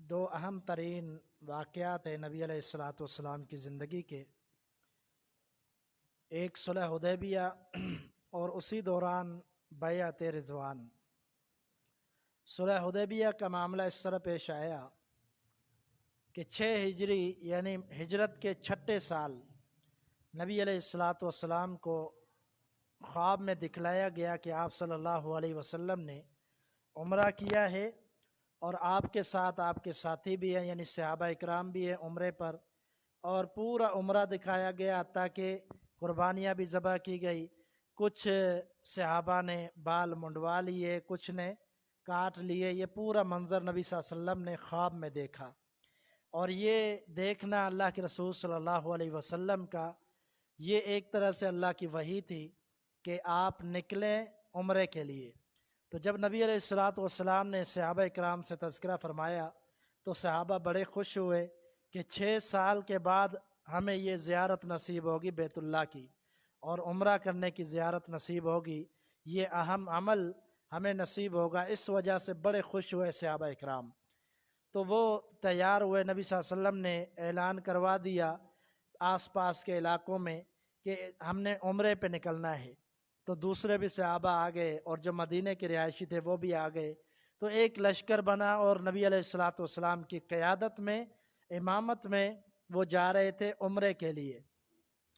دو اہم ترین واقعات ہیں نبی علیہ الصلاۃ والسلام کی زندگی کے، ایک صلح حدیبیہ اور اسی دوران بیعت رضوان۔ صلح حدیبیہ کا معاملہ اس طرح پیش آیا کہ 6 ہجری یعنی ہجرت کے 6 سال نبی علیہ الصلاۃ والسلام کو خواب میں دکھلایا گیا کہ آپ صلی اللہ علیہ وسلم نے عمرہ کیا ہے اور آپ کے ساتھ آپ کے ساتھی بھی ہیں، یعنی صحابہ اکرام بھی ہیں عمرے پر، اور پورا عمرہ دکھایا گیا تاکہ قربانیاں بھی ذبح کی گئی۔ کچھ صحابہ نے بال منڈوا لیے، کچھ نے کاٹ لیے۔ یہ پورا منظر نبی صلی اللہ علیہ وسلم نے خواب میں دیکھا، اور یہ دیکھنا اللہ کے رسول صلی اللہ علیہ وسلم کا یہ ایک طرح سے اللہ کی وحی تھی کہ آپ نکلیں عمرے کے لیے۔ تو جب نبی علیہ الصلاۃ والسلام نے صحابہ اکرام سے تذکرہ فرمایا تو صحابہ بڑے خوش ہوئے کہ 6 سال کے بعد ہمیں یہ زیارت نصیب ہوگی بیت اللہ کی، اور عمرہ کرنے کی زیارت نصیب ہوگی، یہ اہم عمل ہمیں نصیب ہوگا۔ اس وجہ سے بڑے خوش ہوئے صحابہ اکرام۔ تو وہ تیار ہوئے، نبی صلی اللہ علیہ وسلم نے اعلان کروا دیا آس پاس کے علاقوں میں کہ ہم نے عمرے پہ نکلنا ہے۔ تو دوسرے بھی صحابہ آ گئے، اور جو مدینے کے رہائشی تھے وہ بھی آ گئے۔ تو ایک لشکر بنا، اور نبی علیہ الصلاۃ والسلام کی قیادت میں، امامت میں وہ جا رہے تھے عمرے کے لیے۔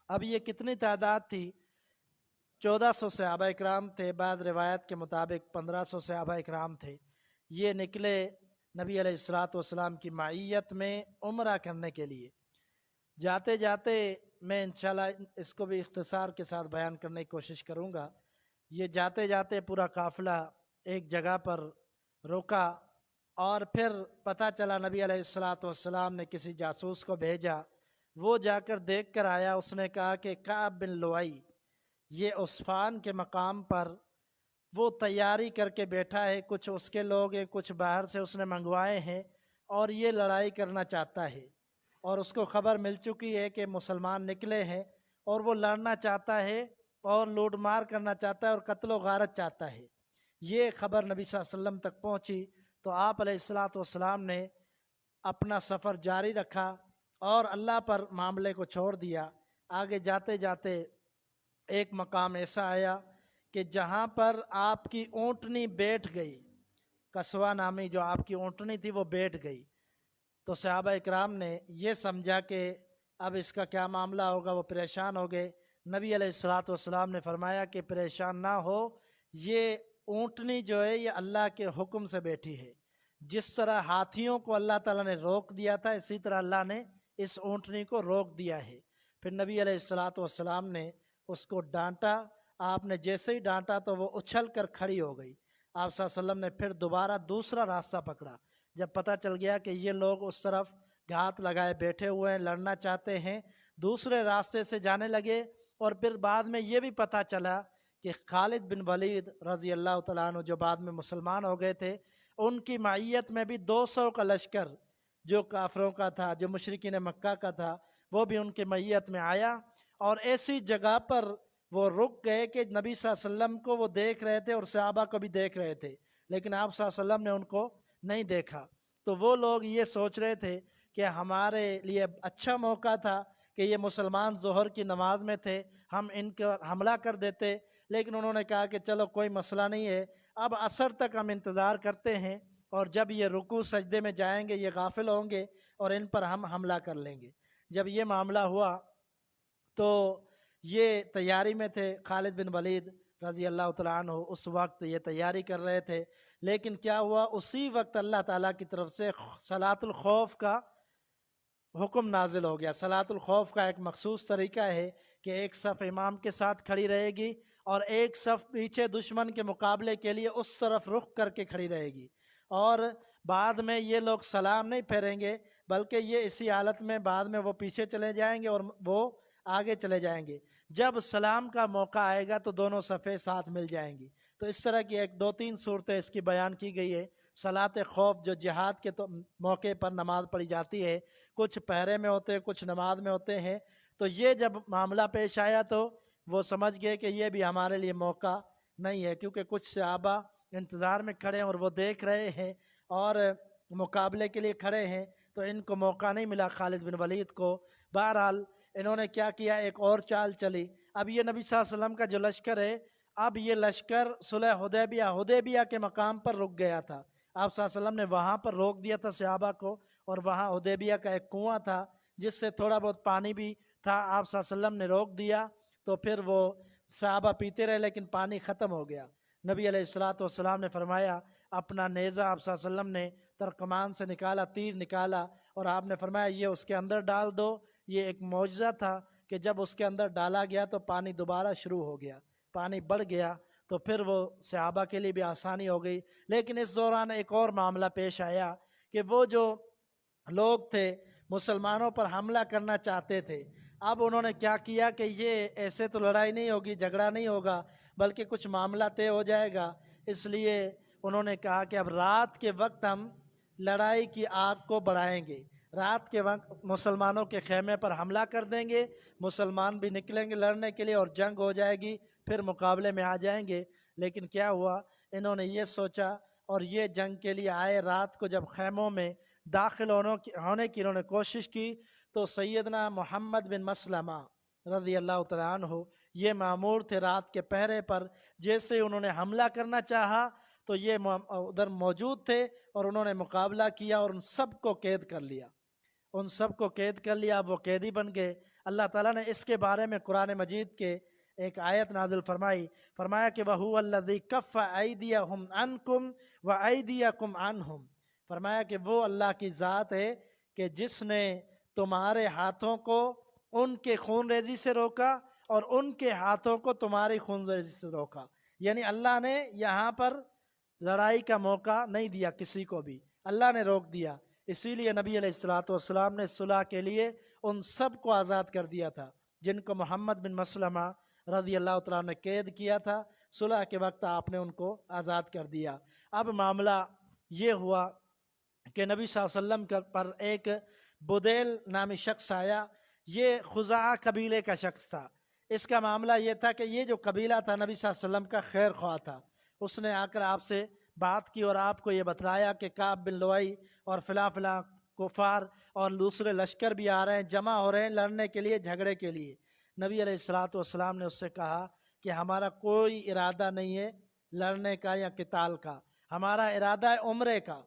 اب یہ کتنی تعداد تھی؟ 1400 صحابہ اکرام تھے، بعض روایت کے مطابق 1500 صحابہ اکرام تھے۔ یہ نکلے نبی علیہ الصلاۃ والسلام کی معیت میں عمرہ کرنے کے لیے۔ جاتے جاتے میں انشاءاللہ اس کو بھی اختصار کے ساتھ بیان کرنے کی کوشش کروں گا۔ یہ جاتے جاتے پورا قافلہ ایک جگہ پر رکا، اور پھر پتہ چلا نبی علیہ الصلاۃ والسلام نے کسی جاسوس کو بھیجا، وہ جا کر دیکھ کر آیا۔ اس نے کہا کہ کعب بن لؤی یہ عصفان کے مقام پر وہ تیاری کر کے بیٹھا ہے، کچھ اس کے لوگ ہیں، کچھ باہر سے اس نے منگوائے ہیں، اور یہ لڑائی کرنا چاہتا ہے، اور اس کو خبر مل چکی ہے کہ مسلمان نکلے ہیں، اور وہ لڑنا چاہتا ہے اور لوٹ مار کرنا چاہتا ہے اور قتل و غارت چاہتا ہے۔ یہ خبر نبی صلی اللہ علیہ وسلم تک پہنچی تو آپ علیہ الصلاۃ والسلام نے اپنا سفر جاری رکھا اور اللہ پر معاملے کو چھوڑ دیا۔ آگے جاتے جاتے ایک مقام ایسا آیا کہ جہاں پر آپ کی اونٹنی بیٹھ گئی، قصوہ نامی جو آپ کی اونٹنی تھی وہ بیٹھ گئی۔ تو صحابہ اکرام نے یہ سمجھا کہ اب اس کا کیا معاملہ ہوگا، وہ پریشان ہو گئے۔ نبی علیہ الصلاۃ والسلام نے فرمایا کہ پریشان نہ ہو، یہ اونٹنی جو ہے یہ اللہ کے حکم سے بیٹھی ہے۔ جس طرح ہاتھیوں کو اللہ تعالیٰ نے روک دیا تھا، اسی طرح اللہ نے اس اونٹنی کو روک دیا ہے۔ پھر نبی علیہ الصلاۃ والسلام نے اس کو ڈانٹا۔ آپ نے جیسے ہی ڈانٹا تو وہ اچھل کر کھڑی ہو گئی۔ آپ صلی اللہ علیہ وسلم نے پھر دوبارہ دوسرا راستہ پکڑا۔ جب پتہ چل گیا کہ یہ لوگ اس طرف گھات لگائے بیٹھے ہوئے ہیں، لڑنا چاہتے ہیں، دوسرے راستے سے جانے لگے۔ اور پھر بعد میں یہ بھی پتہ چلا کہ خالد بن ولید رضی اللہ تعالیٰ عنہ جو بعد میں مسلمان ہو گئے تھے، ان کی معیت میں بھی 200 کا لشکر جو کافروں کا تھا، جو مشرکین مکہ کا تھا، وہ بھی ان کی معیت میں آیا، اور ایسی جگہ پر وہ رک گئے کہ نبی صلی اللہ علیہ وسلم کو وہ دیکھ رہے تھے اور صحابہ کو بھی دیکھ رہے تھے، لیکن آپ صلی اللہ علیہ وسلم نے ان کو نہیں دیکھا۔ تو وہ لوگ یہ سوچ رہے تھے کہ ہمارے لیے اچھا موقع تھا کہ یہ مسلمان ظہر کی نماز میں تھے، ہم ان کو حملہ کر دیتے، لیکن انہوں نے کہا کہ چلو کوئی مسئلہ نہیں ہے، اب عصر تک ہم انتظار کرتے ہیں، اور جب یہ رکوع سجدے میں جائیں گے یہ غافل ہوں گے اور ان پر ہم حملہ کر لیں گے۔ جب یہ معاملہ ہوا تو یہ تیاری میں تھے، خالد بن ولید رضی اللہ تعالیٰ عنہ اس وقت یہ تیاری کر رہے تھے، لیکن کیا ہوا، اسی وقت اللہ تعالیٰ کی طرف سے صلاۃ الخوف کا حکم نازل ہو گیا۔ صلاۃ الخوف کا ایک مخصوص طریقہ ہے کہ ایک صف امام کے ساتھ کھڑی رہے گی اور ایک صف پیچھے دشمن کے مقابلے کے لیے اس طرف رخ کر کے کھڑی رہے گی، اور بعد میں یہ لوگ سلام نہیں پھیریں گے، بلکہ یہ اسی حالت میں بعد میں وہ پیچھے چلے جائیں گے اور وہ آگے چلے جائیں گے۔ جب سلام کا موقع آئے گا تو دونوں صفیں ساتھ مل جائیں گی۔ تو اس طرح کی 2-3 صورتیں اس کی بیان کی گئی ہے۔ صلاۃ خوف جو جہاد کے موقع پر نماز پڑھی جاتی ہے، کچھ پہرے میں ہوتے ہیں، کچھ نماز میں ہوتے ہیں۔ تو یہ جب معاملہ پیش آیا تو وہ سمجھ گئے کہ یہ بھی ہمارے لیے موقع نہیں ہے، کیونکہ کچھ صحابہ انتظار میں کھڑے ہیں اور وہ دیکھ رہے ہیں، اور مقابلے کے لیے کھڑے ہیں، تو ان کو موقع نہیں ملا خالد بن ولید کو۔ بہرحال انہوں نے کیا کیا، ایک اور چال چلی۔ اب یہ نبی صلی اللہ علیہ وسلم کا جو لشکر ہے، اب یہ لشکر صلح حدیبیہ کے مقام پر رک گیا تھا۔ آپ صلی اللہ علیہ وسلم نے وہاں پر روک دیا تھا صحابہ کو، اور وہاں حدیبیہ کا ایک کنواں تھا جس سے تھوڑا بہت پانی بھی تھا، آپ صلی اللہ علیہ وسلم نے روک دیا، تو پھر وہ صحابہ پیتے رہے لیکن پانی ختم ہو گیا۔ نبی علیہ الصلوۃ والسلام نے فرمایا، اپنا نیزہ آپ صلی اللہ علیہ وسلم نے ترکمان سے نکالا، تیر نکالا، اور آپ نے فرمایا یہ اس کے اندر ڈال دو۔ یہ ایک معجزہ تھا کہ جب اس کے اندر ڈالا گیا تو پانی دوبارہ شروع ہو گیا، پانی بڑھ گیا، تو پھر وہ صحابہ کے لیے بھی آسانی ہو گئی۔ لیکن اس دوران ایک اور معاملہ پیش آیا کہ وہ جو لوگ تھے مسلمانوں پر حملہ کرنا چاہتے تھے، اب انہوں نے کیا کیا کہ یہ ایسے تو لڑائی نہیں ہوگی، جھگڑا نہیں ہوگا، بلکہ کچھ معاملہ طے ہو جائے گا۔ اس لیے انہوں نے کہا کہ اب رات کے وقت ہم لڑائی کی آگ کو بڑھائیں گے، رات کے وقت مسلمانوں کے خیمے پر حملہ کر دیں گے، مسلمان بھی نکلیں گے لڑنے کے لیے اور جنگ ہو جائے گی، پھر مقابلے میں آ جائیں گے۔ لیکن کیا ہوا، انہوں نے یہ سوچا اور یہ جنگ کے لیے آئے، رات کو جب خیموں میں داخل ہونے کی انہوں نے کوشش کی، تو سیدنا محمد بن مسلمہ رضی اللہ تعالیٰ عنہ یہ مامور تھے رات کے پہرے پر، جیسے انہوں نے حملہ کرنا چاہا تو یہ ادھر موجود تھے اور انہوں نے مقابلہ کیا اور ان سب کو قید کر لیا، ان سب کو قید کر لیا، وہ قیدی بن گئے۔ اللہ تعالیٰ نے اس کے بارے میں قرآن مجید کے ایک آیت نازل فرمایا کہ وَهُوَ الَّذِي كَفَّ أَيْدِيَهُمْ عَنْكُمْ وَأَيْدِيَكُمْ عَنْهُمْ، فرمایا کہ وہ اللہ کی ذات ہے کہ جس نے تمہارے ہاتھوں کو ان کے خون ریزی سے روکا اور ان کے ہاتھوں کو تمہاری خون ریزی سے روکا۔ یعنی اللہ نے یہاں پر لڑائی کا موقع نہیں دیا کسی کو بھی، اللہ نے روک دیا۔ اسی لیے نبی علیہ الصلوۃ والسلام نے صلح کے لیے ان سب کو آزاد کر دیا تھا جن کو محمد بن مسلمہ رضی اللہ تعالیٰ نے قید کیا تھا، صلح کے وقت آپ نے ان کو آزاد کر دیا۔ اب معاملہ یہ ہوا کہ نبی صلی اللہ علیہ وسلم پر ایک بدیل نامی شخص آیا، یہ خزاعہ قبیلے کا شخص تھا۔ اس کا معاملہ یہ تھا کہ یہ جو قبیلہ تھا نبی صلی اللہ علیہ وسلم کا خیر خواہ تھا، اس نے آ کر آپ سے بات کی اور آپ کو یہ بتلایا کہ کعب بن لؤی اور فلاں فلاں کفار اور دوسرے لشکر بھی آ رہے ہیں، جمع ہو رہے ہیں لڑنے کے لیے، جھگڑے کے لیے۔ نبی علیہ الصلوۃ والسلام نے اس سے کہا کہ ہمارا کوئی ارادہ نہیں ہے لڑنے کا یا قتال کا، ہمارا ارادہ ہے عمرے کا۔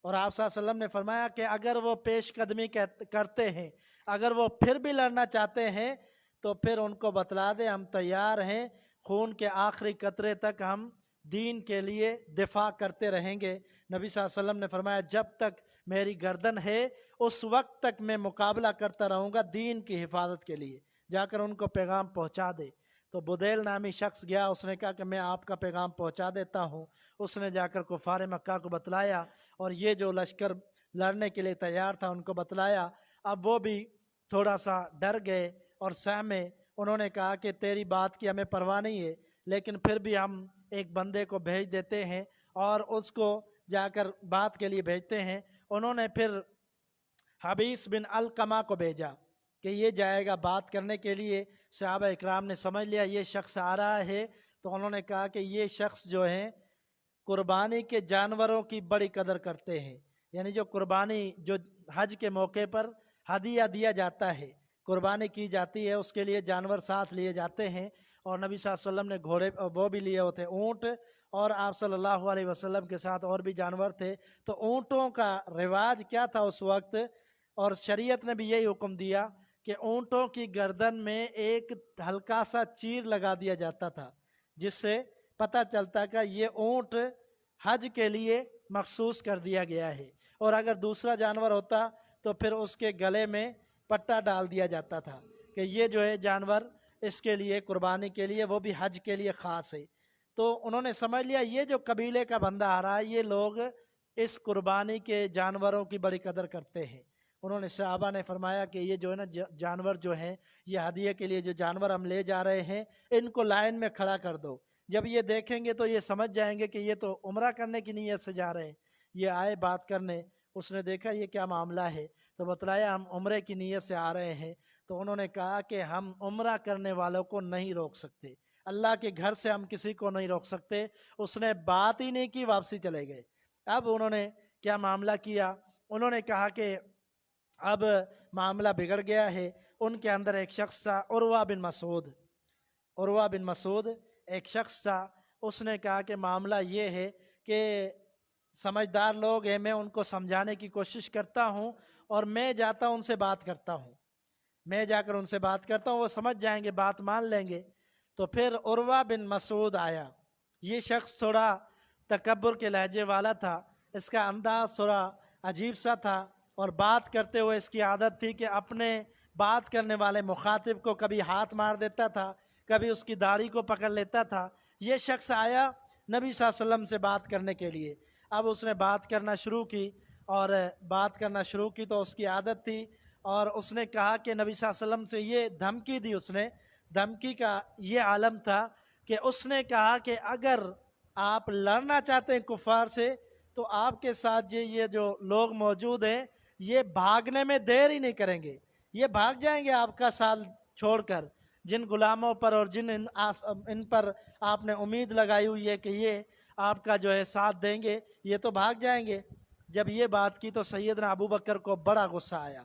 اور آپ صلی اللہ علیہ وسلم نے فرمایا کہ اگر وہ پیش قدمی کرتے ہیں، اگر وہ پھر بھی لڑنا چاہتے ہیں تو پھر ان کو بتلا دیں ہم تیار ہیں، خون کے آخری قطرے تک ہم دین کے لیے دفاع کرتے رہیں گے۔ نبی صلی اللہ علیہ وسلم نے فرمایا جب تک میری گردن ہے اس وقت تک میں مقابلہ کرتا رہوں گا دین کی حفاظت کے لیے، جا کر ان کو پیغام پہنچا دے۔ تو بدیل نامی شخص گیا، اس نے کہا کہ میں آپ کا پیغام پہنچا دیتا ہوں۔ اس نے جا کر کفار مکہ کو بتلایا اور یہ جو لشکر لڑنے کے لیے تیار تھا ان کو بتلایا۔ اب وہ بھی تھوڑا سا ڈر گئے اور سہمے، انہوں نے کہا کہ تیری بات کی ہمیں پرواہ نہیں ہے، لیکن پھر بھی ہم ایک بندے کو بھیج دیتے ہیں اور اس کو جا کر بات کے لیے بھیجتے ہیں۔ انہوں نے پھر حبیس بن علقمہ کو بھیجا کہ یہ جائے گا بات کرنے کے لیے۔ صحابہ اکرام نے سمجھ لیا یہ شخص آ رہا ہے، تو انہوں نے کہا کہ یہ شخص جو ہے قربانی کے جانوروں کی بڑی قدر کرتے ہیں، یعنی جو قربانی جو حج کے موقع پر ہدیہ دیا جاتا ہے، قربانی کی جاتی ہے، اس کے لیے جانور ساتھ لیے جاتے ہیں۔ اور نبی صلی اللہ علیہ وسلم نے گھوڑے وہ بھی لیے ہوتے اونٹ، اور آپ صلی اللہ علیہ وسلم کے ساتھ اور بھی جانور تھے۔ تو اونٹوں کا رواج کیا تھا اس وقت، اور شریعت نے بھی یہی حکم دیا کہ اونٹوں کی گردن میں ایک ہلکا سا چیر لگا دیا جاتا تھا، جس سے پتہ چلتا کہ یہ اونٹ حج کے لیے مخصوص کر دیا گیا ہے۔ اور اگر دوسرا جانور ہوتا تو پھر اس کے گلے میں پٹا ڈال دیا جاتا تھا کہ یہ جو ہے جانور اس کے لیے قربانی کے لیے، وہ بھی حج کے لیے خاص ہے۔ تو انہوں نے سمجھ لیا یہ جو قبیلے کا بندہ آ رہا ہے یہ لوگ اس قربانی کے جانوروں کی بڑی قدر کرتے ہیں۔ انہوں نے صحابہ نے فرمایا کہ یہ جو ہے نا جانور جو ہیں، یہ ہدیے کے لیے جو جانور ہم لے جا رہے ہیں ان کو لائن میں کھڑا کر دو، جب یہ دیکھیں گے تو یہ سمجھ جائیں گے کہ یہ تو عمرہ کرنے کی نیت سے جا رہے ہیں، یہ آئے بات کرنے۔ اس نے دیکھا یہ کیا معاملہ ہے تو بتلایا ہم عمرے کی نیت سے آ رہے ہیں۔ تو انہوں نے کہا کہ ہم عمرہ کرنے والوں کو نہیں روک سکتے، اللہ کے گھر سے ہم کسی کو نہیں روک سکتے۔ اس نے بات ہی نہیں کی، واپسی چلے گئے۔ اب انہوں نے کیا معاملہ کیا؟ انہوں نے کہا کہ اب معاملہ بگڑ گیا ہے۔ ان کے اندر ایک شخص تھا عروہ بن مسعود ایک شخص تھا۔ اس نے کہا کہ معاملہ یہ ہے کہ سمجھدار لوگ ہیں، میں ان کو سمجھانے کی کوشش کرتا ہوں اور میں جاتا ہوں ان سے بات کرتا ہوں، میں جا کر ان سے بات کرتا ہوں، وہ سمجھ جائیں گے، بات مان لیں گے۔ تو پھر عروہ بن مسعود آیا۔ یہ شخص تھوڑا تکبر کے لہجے والا تھا، اس کا انداز تھوڑا عجیب سا تھا، اور بات کرتے ہوئے اس کی عادت تھی کہ اپنے بات کرنے والے مخاطب کو کبھی ہاتھ مار دیتا تھا، کبھی اس کی داڑھی کو پکڑ لیتا تھا۔ یہ شخص آیا نبی صلی اللہ علیہ وسلم سے بات کرنے کے لیے۔ اب اس نے بات کرنا شروع کی تو اس کی عادت تھی، اور اس نے کہا کہ نبی صلی اللہ علیہ وسلم سے یہ دھمکی دی۔ اس نے دھمکی کا یہ عالم تھا کہ اس نے کہا کہ اگر آپ لڑنا چاہتے ہیں کفار سے تو آپ کے ساتھ یہ جو لوگ موجود ہیں یہ بھاگنے میں دیر ہی نہیں کریں گے، یہ بھاگ جائیں گے آپ کا ساتھ چھوڑ کر۔ جن غلاموں پر اور جن ان پر آپ نے امید لگائی ہوئی ہے کہ یہ آپ کا جو ہے ساتھ دیں گے، یہ تو بھاگ جائیں گے۔ جب یہ بات کی تو سیدنا ابو بکر کو بڑا غصہ آیا۔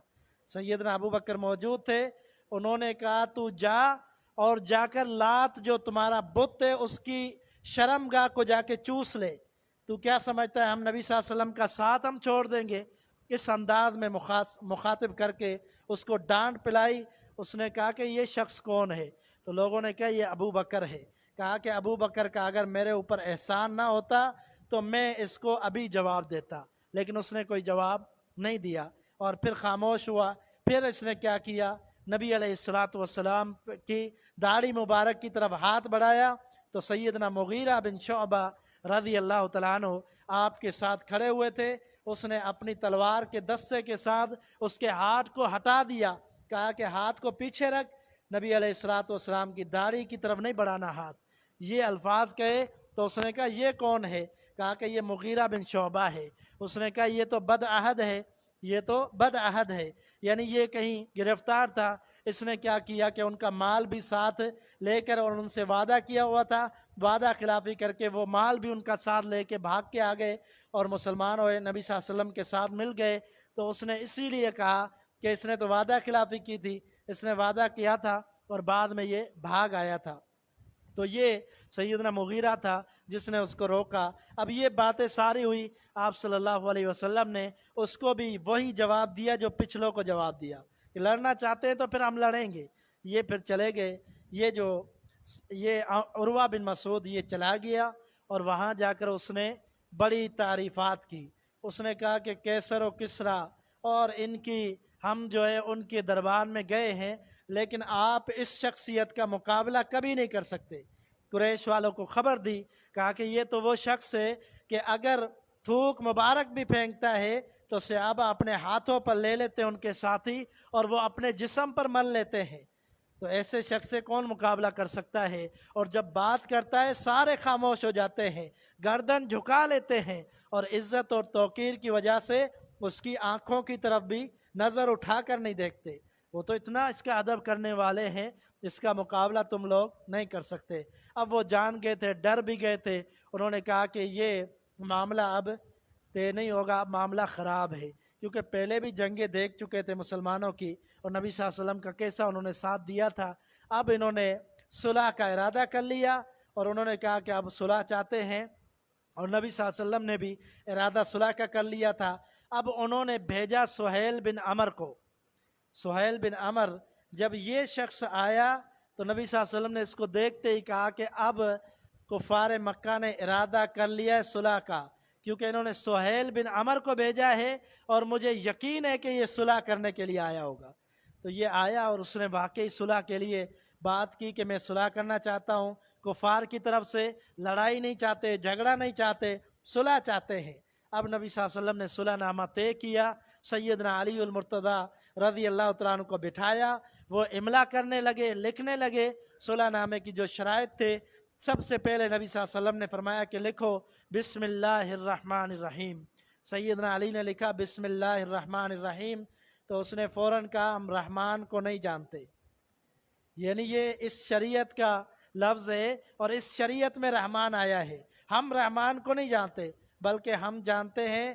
سیدنا ابو بکر موجود تھے، انہوں نے کہا تو جا اور جا کر لات جو تمہارا بت ہے اس کی شرمگاہ کو جا کے چوس لے۔ تو کیا سمجھتا ہے ہم نبی صلی اللہ علیہ وسلم کا ساتھ ہم چھوڑ دیں گے؟ اس انداز میں مخاطب کر کے اس کو ڈانٹ پلائی۔ اس نے کہا کہ یہ شخص کون ہے؟ تو لوگوں نے کہا یہ ابو بکر ہے۔ کہا کہ ابو بکر کا اگر میرے اوپر احسان نہ ہوتا تو میں اس کو ابھی جواب دیتا، لیکن اس نے کوئی جواب نہیں دیا اور پھر خاموش ہوا۔ پھر اس نے کیا کیا؟ نبی علیہ السلام کی داڑھی مبارک کی طرف ہاتھ بڑھایا تو سیدنا مغیرہ بن شعبہ رضی اللہ تعالیٰ عنہ آپ کے ساتھ کھڑے ہوئے تھے۔ اس نے اپنی تلوار کے دستے کے ساتھ اس کے ہاتھ کو ہٹا دیا، کہا کہ ہاتھ کو پیچھے رکھ، نبی علیہ السلام کی داڑھی کی طرف نہیں بڑھانا ہاتھ۔ یہ الفاظ کہے تو اس نے کہا یہ کون ہے؟ کہا کہ یہ مغیرہ بن شعبہ ہے۔ اس نے کہا یہ تو بدعہد ہے، یعنی یہ کہیں گرفتار تھا۔ اس نے کیا کیا کہ ان کا مال بھی ساتھ لے کر، اور ان سے وعدہ کیا ہوا تھا، وعدہ خلافی کر کے وہ مال بھی ان کا ساتھ لے کے بھاگ کے آ گئے اور مسلمان ہوئے، نبی صلی اللہ علیہ وسلم کے ساتھ مل گئے۔ تو اس نے اسی لیے کہا کہ اس نے تو وعدہ خلافی کی تھی، اس نے وعدہ کیا تھا اور بعد میں یہ بھاگ آیا تھا۔ تو یہ سیدنا مغیرہ تھا جس نے اس کو روکا۔ اب یہ باتیں ساری ہوئی، آپ صلی اللہ علیہ وسلم نے اس کو بھی وہی جواب دیا جو پچھلوں کو جواب دیا کہ لڑنا چاہتے ہیں تو پھر ہم لڑیں گے۔ یہ پھر چلے گئے، یہ عروہ بن مسعود یہ چلا گیا اور وہاں جا کر اس نے بڑی تعریفات کی۔ اس نے کہا کہ کیسر و کسریٰ اور ان کی ہم جو ہے ان کے دربار میں گئے ہیں، لیکن آپ اس شخصیت کا مقابلہ کبھی نہیں کر سکتے۔ قریش والوں کو خبر دی، کہا کہ یہ تو وہ شخص ہے کہ اگر تھوک مبارک بھی پھینکتا ہے تو صحابہ اپنے ہاتھوں پر لے لیتے ہیں ان کے ساتھی، اور وہ اپنے جسم پر مل لیتے ہیں۔ تو ایسے شخص سے کون مقابلہ کر سکتا ہے؟ اور جب بات کرتا ہے سارے خاموش ہو جاتے ہیں، گردن جھکا لیتے ہیں، اور عزت اور توقیر کی وجہ سے اس کی آنکھوں کی طرف بھی نظر اٹھا کر نہیں دیکھتے۔ وہ تو اتنا اس کا ادب کرنے والے ہیں، اس کا مقابلہ تم لوگ نہیں کر سکتے۔ اب وہ جان گئے تھے، ڈر بھی گئے تھے۔ انہوں نے کہا کہ یہ معاملہ اب طے نہیں ہوگا، اب معاملہ خراب ہے، کیونکہ پہلے بھی جنگیں دیکھ چکے تھے مسلمانوں کی، اور نبی صلی اللہ علیہ وسلم کا کیسا انہوں نے ساتھ دیا تھا۔ اب انہوں نے صلح کا ارادہ کر لیا، اور انہوں نے کہا کہ اب صلح چاہتے ہیں، اور نبی صلی اللہ علیہ وسلم نے بھی ارادہ صلح کا کر لیا تھا۔ اب انہوں نے بھیجا سہیل بن عمر کو۔ سہیل بن عمر جب یہ شخص آیا تو نبی صلی اللہ علیہ وسلم نے اس کو دیکھتے ہی کہا کہ اب کفار مکہ نے ارادہ کر لیا ہے صلح کا، کیونکہ انہوں نے سہیل بن عمر کو بھیجا ہے اور مجھے یقین ہے کہ یہ صلح کرنے کے لیے آیا ہوگا۔ تو یہ آیا اور اس نے واقعی صلح کے لیے بات کی کہ میں صلح کرنا چاہتا ہوں، کفار کی طرف سے لڑائی نہیں چاہتے، جھگڑا نہیں چاہتے، صلح چاہتے ہیں۔ اب نبی صلی اللہ علیہ وسلم نے صلح نامہ طے کیا، سیدنا علی المرتضیٰ رضی اللہ تعالیٰ عنہ کو بٹھایا، وہ املا کرنے لگے، لکھنے لگے صلح نامے کی جو شرائط تھے۔ سب سے پہلے نبی صلی اللہ علیہ وسلم نے فرمایا کہ لکھو بسم اللہ الرحمن الرحیم۔ سیدنا علی نے لکھا بسم اللہ الرحمن الرحیم، تو اس نے فوراً کہا ہم رحمان کو نہیں جانتے، یعنی یہ اس شریعت کا لفظ ہے اور اس شریعت میں رحمان آیا ہے، ہم رحمان کو نہیں جانتے بلکہ ہم جانتے ہیں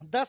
10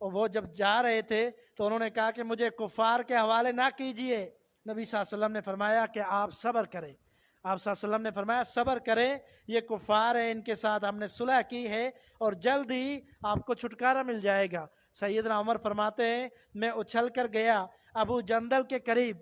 اور وہ جب جا رہے تھے تو انہوں نے کہا کہ مجھے کفار کے حوالے نہ کیجئے۔ نبی صلی اللہ علیہ وسلم نے فرمایا کہ آپ صبر کریں۔ آپ صلی اللہ علیہ وسلم نے فرمایا صبر کریں، یہ کفار ہیں، ان کے ساتھ ہم نے صلح کی ہے اور جلد ہی آپ کو چھٹکارا مل جائے گا۔ سیدنا عمر فرماتے ہیں میں اچھل کر گیا ابو جندل کے قریب،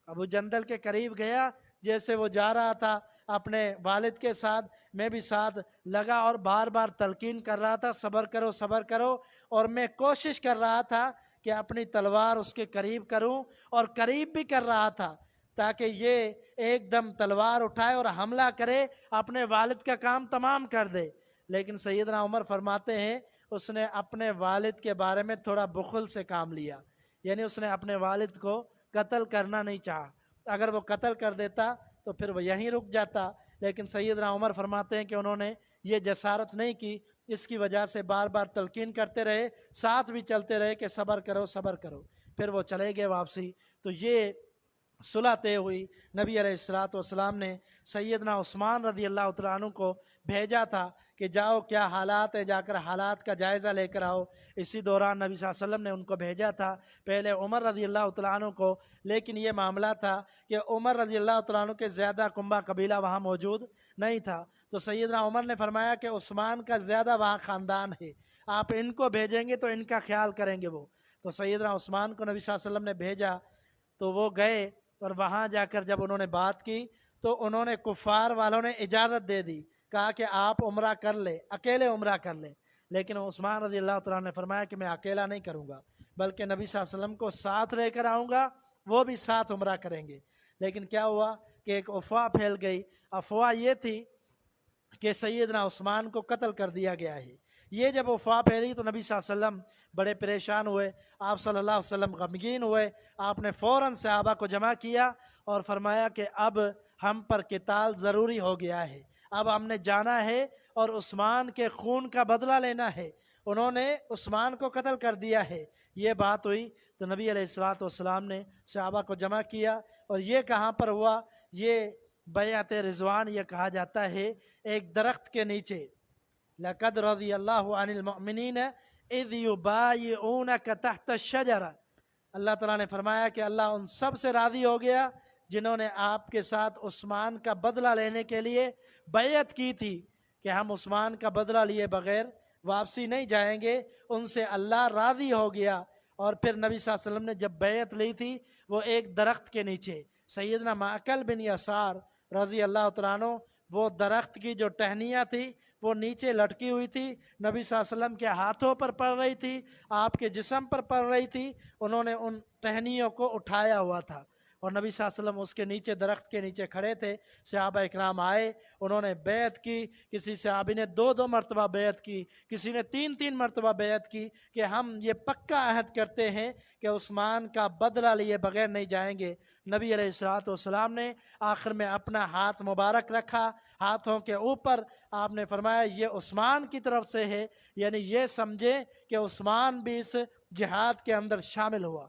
ابو جندل کے قریب گیا، جیسے وہ جا رہا تھا اپنے والد کے ساتھ، میں بھی ساتھ لگا اور بار بار تلقین کر رہا تھا صبر کرو صبر کرو، اور میں کوشش کر رہا تھا کہ اپنی تلوار اس کے قریب کروں، اور قریب بھی کر رہا تھا تاکہ یہ ایک دم تلوار اٹھائے اور حملہ کرے، اپنے والد کا کام تمام کر دے۔ لیکن سیدنا عمر فرماتے ہیں اس نے اپنے والد کے بارے میں تھوڑا بخل سے کام لیا، یعنی اس نے اپنے والد کو قتل کرنا نہیں چاہا، اگر وہ قتل کر دیتا تو پھر وہ یہیں رک جاتا، لیکن سیدنا عمر فرماتے ہیں کہ انہوں نے یہ جسارت نہیں کی، اس کی وجہ سے بار بار تلقین کرتے رہے، ساتھ بھی چلتے رہے کہ صبر کرو صبر کرو، پھر وہ چلے گئے واپسی۔ تو یہ صلح طے ہوئی۔ نبی علیہ السلام نے سیدنا عثمان رضی اللہ تعالیٰ عنہ کو بھیجا تھا کہ جاؤ کیا حالات ہے، جا کر حالات کا جائزہ لے کر آؤ۔ اسی دوران نبی صلی اللہ علیہ وسلم نے ان کو بھیجا تھا، پہلے عمر رضی اللہ تعالیٰ عنہ کو، لیکن یہ معاملہ تھا کہ عمر رضی اللہ تعالیٰ عنہ کے زیادہ کنبہ قبیلہ وہاں موجود نہیں تھا، تو سیدنا عمر نے فرمایا کہ عثمان کا زیادہ وہاں خاندان ہے، آپ ان کو بھیجیں گے تو ان کا خیال کریں گے وہ۔ تو سیدنا عثمان کو نبی صلی اللہ علیہ وسلم نے بھیجا، تو وہ گئے اور وہاں جا کر جب انہوں نے بات کی تو انہوں نے کفار والوں نے اجازت دے دی، کہا کہ آپ عمرہ کر لیں، اکیلے عمرہ کر لیں، لیکن عثمان رضی اللہ تعالیٰ نے فرمایا کہ میں اکیلا نہیں کروں گا، بلکہ نبی صلی اللہ علیہ وسلم کو ساتھ لے کر آؤں گا، وہ بھی ساتھ عمرہ کریں گے۔ لیکن کیا ہوا کہ ایک افواہ پھیل گئی، افواہ یہ تھی کہ سیدنا عثمان کو قتل کر دیا گیا ہے۔ یہ جب افواہ پھیلی تو نبی صلی اللہ علیہ وسلم بڑے پریشان ہوئے، آپ صلی اللہ علیہ وسلم غمگین ہوئے، آپ نے فوراً صحابہ کو جمع کیا اور فرمایا کہ اب ہم پر قتال ضروری ہو گیا ہے، اب ہم نے جانا ہے اور عثمان کے خون کا بدلہ لینا ہے، انہوں نے عثمان کو قتل کر دیا ہے۔ یہ بات ہوئی تو نبی علیہ السلام نے صحابہ کو جمع کیا، اور یہ کہاں پر ہوا؟ یہ بیعت رضوان یہ کہا جاتا ہے، ایک درخت کے نیچے، لَقَدْ رَضِيَ اللَّهُ عَنِ الْمُؤْمِنِينَ اِذْ يُبَايِعُونَكَ تَحْتَ الشَّجَرَةِ، اللہ تعالیٰ نے فرمایا کہ اللہ ان سب سے راضی ہو گیا جنہوں نے آپ کے ساتھ عثمان کا بدلہ لینے کے لیے بیعت کی تھی کہ ہم عثمان کا بدلہ لیے بغیر واپسی نہیں جائیں گے، ان سے اللہ راضی ہو گیا۔ اور پھر نبی صلی اللہ علیہ وسلم نے جب بیعت لی تھی وہ ایک درخت کے نیچے، سیدنا معقل بن یسار رضی اللہ تعالیٰ عنہ، وہ درخت کی جو ٹہنیاں تھی وہ نیچے لٹکی ہوئی تھی، نبی صلی اللہ علیہ وسلم کے ہاتھوں پر پڑ رہی تھی، آپ کے جسم پر پڑ رہی تھی، انہوں نے ان ٹہنیوں کو اٹھایا ہوا تھا، اور نبی صلی اللہ علیہ وسلم اس کے نیچے درخت کے نیچے کھڑے تھے۔ صحابہ اکرام آئے، انہوں نے بیعت کی، کسی صحابی نے 2 مرتبہ بیعت کی، کسی نے 3 مرتبہ بیعت کی کہ ہم یہ پکا عہد کرتے ہیں کہ عثمان کا بدلہ لیے بغیر نہیں جائیں گے۔ نبی علیہ السلام نے آخر میں اپنا ہاتھ مبارک رکھا ہاتھوں کے اوپر، آپ نے فرمایا یہ عثمان کی طرف سے ہے، یعنی یہ سمجھے کہ عثمان بھی اس جہاد کے اندر شامل ہوا۔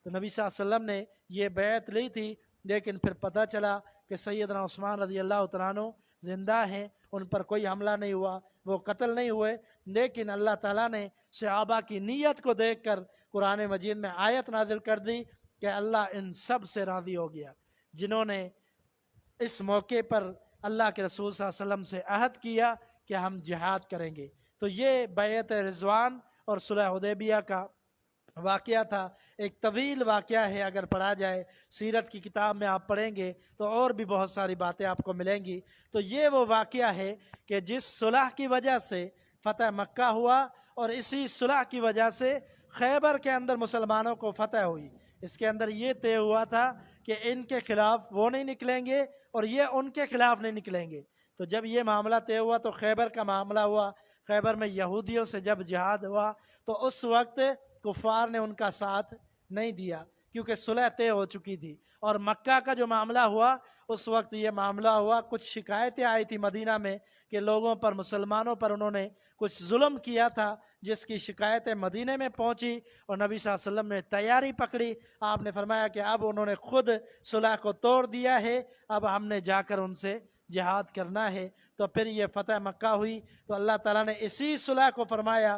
تو نبی صلی اللہ علیہ وسلم نے یہ بیعت لی تھی، لیکن پھر پتہ چلا کہ سیدنا عثمان رضی اللہ تعالیٰ عنہ زندہ ہیں، ان پر کوئی حملہ نہیں ہوا، وہ قتل نہیں ہوئے، لیکن اللہ تعالیٰ نے صحابہ کی نیت کو دیکھ کر قرآن مجید میں آیت نازل کر دی کہ اللہ ان سب سے راضی ہو گیا جنہوں نے اس موقع پر اللہ کے رسول صلی اللہ علیہ وسلم سے عہد کیا کہ ہم جہاد کریں گے۔ تو یہ بیعت رضوان اور صلح حدیبیہ کا واقعہ تھا، ایک طویل واقعہ ہے، اگر پڑھا جائے سیرت کی کتاب میں آپ پڑھیں گے تو اور بھی بہت ساری باتیں آپ کو ملیں گی۔ تو یہ وہ واقعہ ہے کہ جس صلح کی وجہ سے فتح مکہ ہوا، اور اسی صلح کی وجہ سے خیبر کے اندر مسلمانوں کو فتح ہوئی۔ اس کے اندر یہ طے ہوا تھا کہ ان کے خلاف وہ نہیں نکلیں گے اور یہ ان کے خلاف نہیں نکلیں گے۔ تو جب یہ معاملہ طے ہوا تو خیبر کا معاملہ ہوا، خیبر میں یہودیوں سے جب جہاد ہوا تو اس وقت کفار نے ان کا ساتھ نہیں دیا کیونکہ صلح طے ہو چکی تھی، اور مکہ کا جو معاملہ ہوا اس وقت یہ معاملہ ہوا، کچھ شکایتیں آئی تھی مدینہ میں کہ لوگوں پر، مسلمانوں پر انہوں نے کچھ ظلم کیا تھا، جس کی شکایتیں مدینہ میں پہنچی، اور نبی صلی اللہ علیہ وسلم نے تیاری پکڑی۔ آپ نے فرمایا کہ اب انہوں نے خود صلح کو توڑ دیا ہے، اب ہم نے جا کر ان سے جہاد کرنا ہے۔ تو پھر یہ فتح مکہ ہوئی تو اللہ تعالیٰ نے اسی صلح کو فرمایا